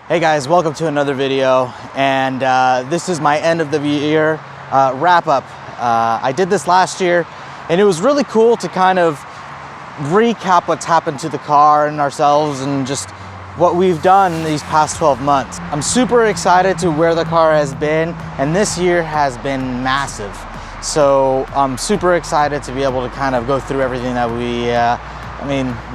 Hey guys, welcome to another video, and this is my end of the year wrap up. I did this last year and it was really cool to kind of recap what's happened to the car and ourselves and just what we've done these past 12 months. I'm super excited to where the car has been, and this year has been massive. So I'm super excited to be able to kind of go through everything that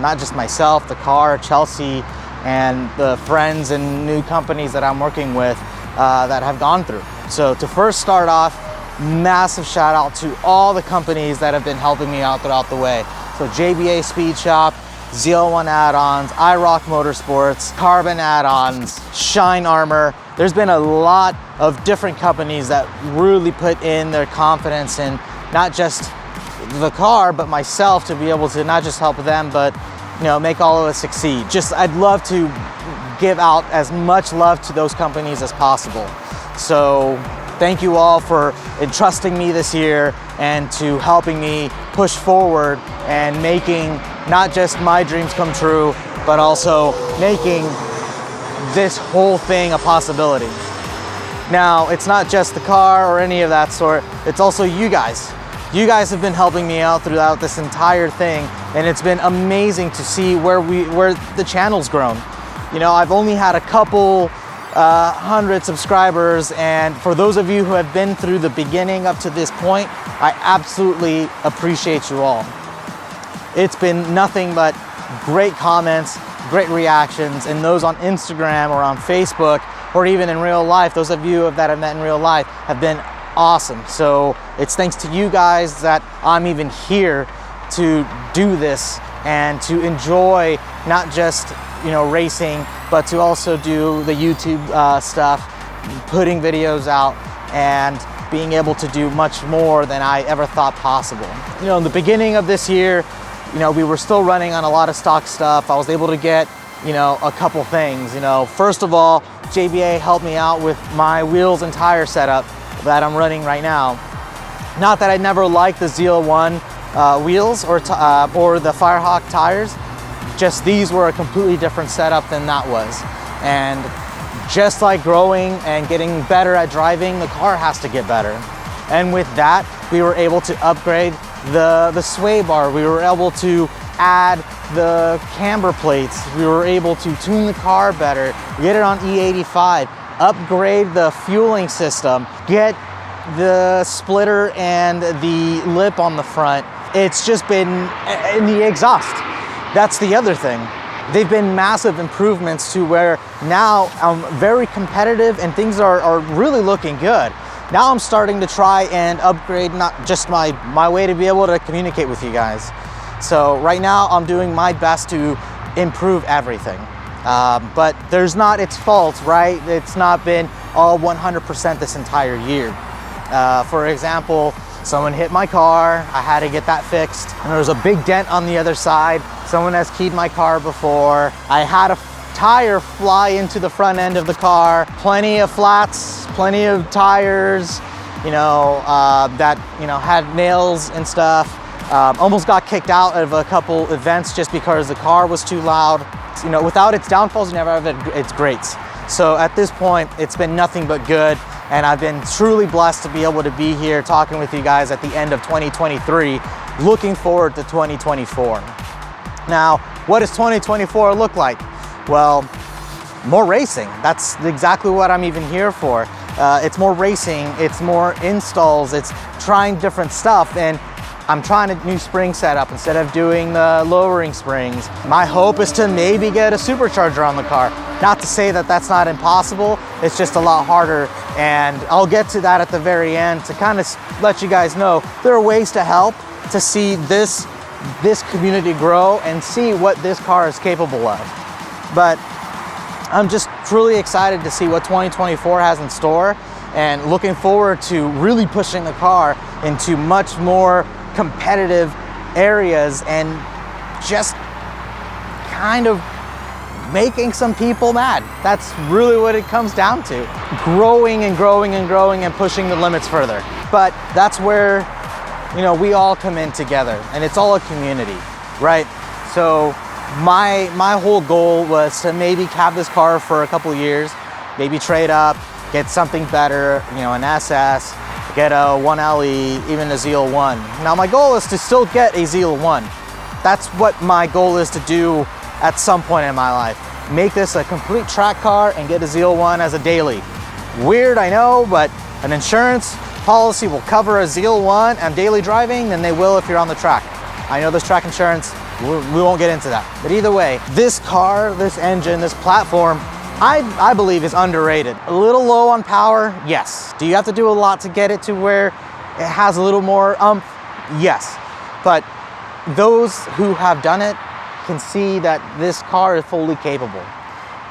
not just myself, the car, Chelsea, and the friends and new companies that I'm working with that have gone through. So to first start off, massive shout out to all the companies that have been helping me out throughout the way. So JBA Speed Shop, ZL1 Addons, Iroc Motorsports, Carbon Add-ons, Shine Armor. There's been a lot of different companies that really put in their confidence in not just the car, but myself, to be able to not just help them, but make all of us succeed. I'd love to give out as much love to those companies as possible. So thank you all for entrusting me this year and to helping me push forward and making not just my dreams come true, but also making this whole thing a possibility. Now, it's not just the car or any of that sort, it's also you guys. You guys have been helping me out throughout this entire thing, and it's been amazing to see where the channel's grown. I've only had a couple 100 subscribers, and for those of you who have been through the beginning up to this point, I absolutely appreciate you all. It's been nothing but great comments, great reactions, and those on Instagram or on Facebook or even in real life, those of you that I've met in real life have been awesome. So it's thanks to you guys that I'm even here to do this and to enjoy not just racing, but to also do the YouTube stuff, putting videos out, and being able to do much more than I ever thought possible. In the beginning of this year, we were still running on a lot of stock stuff. I was able to get a couple things. First of all, JBA helped me out with my wheels and tire setup that I'm running right now. Not that I never liked the ZL1 wheels or the Firehawk tires, just these were a completely different setup than that was. And just like growing and getting better at driving, the car has to get better. And with that, we were able to upgrade the sway bar. We were able to add the camber plates. We were able to tune the car better, get it on E85, upgrade the fueling system, get the splitter and the lip on the front. It's just been in the exhaust. That's the other thing. They've been massive improvements to where now I'm very competitive and things are really looking good. Now I'm starting to try and upgrade not just my way to be able to communicate with you guys. So right now I'm doing my best to improve everything. But there's not its fault, right? It's not been all 100% this entire year. For example, someone hit my car, I had to get that fixed, and there was a big dent on the other side. Someone has keyed my car before. I had a tire fly into the front end of the car. Plenty of flats, plenty of tires, that had nails and stuff. Almost got kicked out of a couple events just because the car was too loud. Without its downfalls, you never have its greats. So at this point, it's been nothing but good. And I've been truly blessed to be able to be here talking with you guys at the end of 2023, looking forward to 2024. Now, what does 2024 look like? Well, more racing. That's exactly what I'm even here for. It's more racing, it's more installs, it's trying different stuff. And I'm trying a new spring setup instead of doing the lowering springs. My hope is to maybe get a supercharger on the car. Not to say that that's not impossible, it's just a lot harder. And I'll get to that at the very end to kind of let you guys know there are ways to help to see this community grow and see what this car is capable of. But I'm just truly excited to see what 2024 has in store and looking forward to really pushing the car into much more competitive areas and just kind of making some people mad. That's really what it comes down to. Growing and growing and growing and pushing the limits further. But that's where, we all come in together, and it's all a community, right? So my whole goal was to maybe have this car for a couple of years, maybe trade up, get something better, you know, an SS, get a 1LE, even a ZL1. Now my goal is to still get a ZL1. That's what my goal is to do at some point in my life. Make this a complete track car and get a ZL1 as a daily. Weird, I know, but an insurance policy will cover a ZL1 and daily driving than they will if you're on the track. I know there's track insurance, we won't get into that. But either way, this car, this engine, this platform, I believe is underrated. A little low on power, yes. Do you have to do a lot to get it to where it has a little more umph? Yes. But those who have done it can see that this car is fully capable.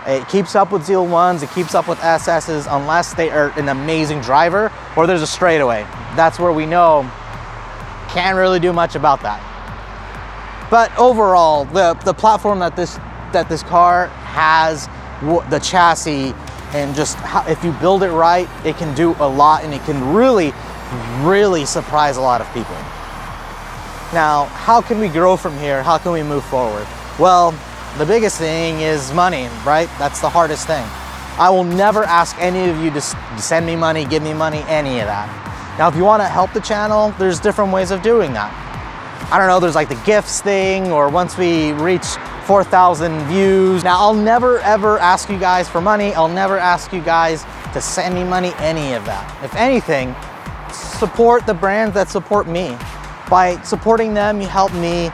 It keeps up with ZL1s, it keeps up with SSs unless they are an amazing driver or there's a straightaway. That's where we know can't really do much about that. But overall, the platform that this car has, the chassis, and just how, if you build it right, it can do a lot and it can really, really surprise a lot of people. Now, how can we grow from here? How can we move forward? Well, the biggest thing is money, right? That's the hardest thing. I will never ask any of you to send me money, give me money, any of that. Now, if you want to help the channel, there's different ways of doing that. I don't know, there's like the gifts thing, or once we reach 4,000 views. Now, I'll never ever ask you guys for money. I'll never ask you guys to send me money, any of that. If anything, support the brands that support me. By supporting them, you help me.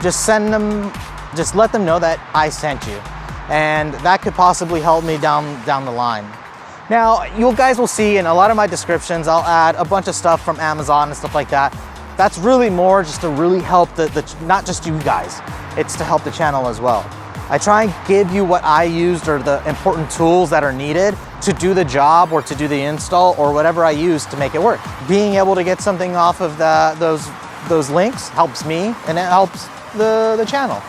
Just send them, just let them know that I sent you. And that could possibly help me down the line. Now, you guys will see in a lot of my descriptions, I'll add a bunch of stuff from Amazon and stuff like that. That's really more just to really help not just you guys, it's to help the channel as well. I try and give you what I used or the important tools that are needed to do the job or to do the install or whatever I use to make it work. Being able to get something off of those links helps me and it helps the channel.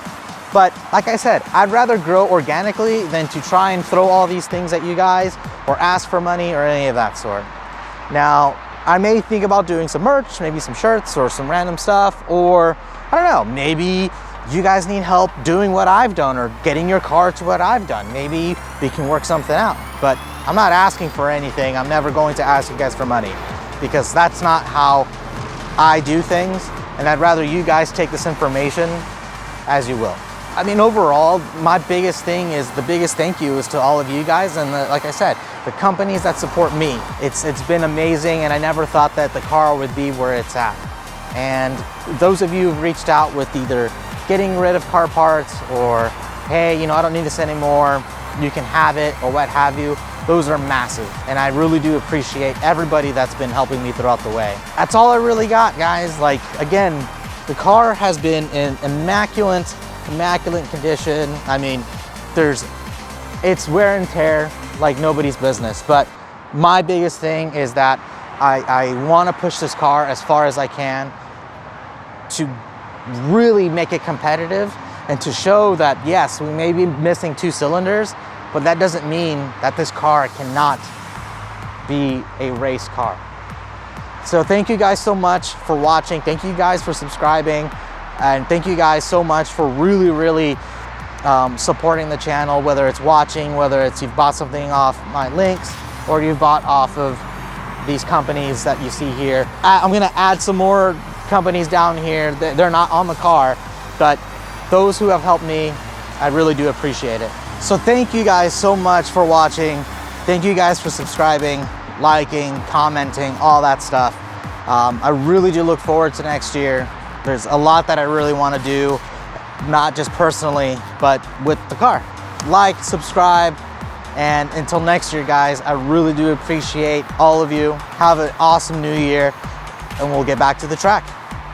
But like I said, I'd rather grow organically than to try and throw all these things at you guys or ask for money or any of that sort. Now, I may think about doing some merch, maybe some shirts or some random stuff, or I don't know, maybe you guys need help doing what I've done or getting your car to what I've done. Maybe we can work something out. But I'm not asking for anything. I'm never going to ask you guys for money because that's not how I do things. And I'd rather you guys take this information as you will. I mean, overall, my biggest thing is the biggest thank you is to all of you guys. And like I said, the companies that support me. It's been amazing. And I never thought that the car would be where it's at. And those of you who've reached out with either getting rid of car parts or, hey, you know, I don't need this anymore, you can have it or what have you, those are massive. And I really do appreciate everybody that's been helping me throughout the way. That's all I really got, guys. Like, again, the car has been in immaculate condition. I mean, it's wear and tear like nobody's business. But my biggest thing is that I want to push this car as far as I can to really make it competitive and to show that, yes, we may be missing 2 cylinders, but that doesn't mean that this car cannot be a race car. So thank you guys so much for watching. Thank you guys for subscribing. And thank you guys so much for really supporting the channel, whether it's watching, whether it's you've bought something off my links or you've bought off of these companies that you see here. I'm gonna add some more companies down here. They're not on the car, but those who have helped me, I really do appreciate it. So thank you guys so much for watching. Thank you guys for subscribing, liking, commenting, all that stuff. I really do look forward to next year. There's a lot that I really want to do, not just personally, but with the car. Like, subscribe, and until next year, guys, I really do appreciate all of you. Have an awesome new year, and we'll get back to the track.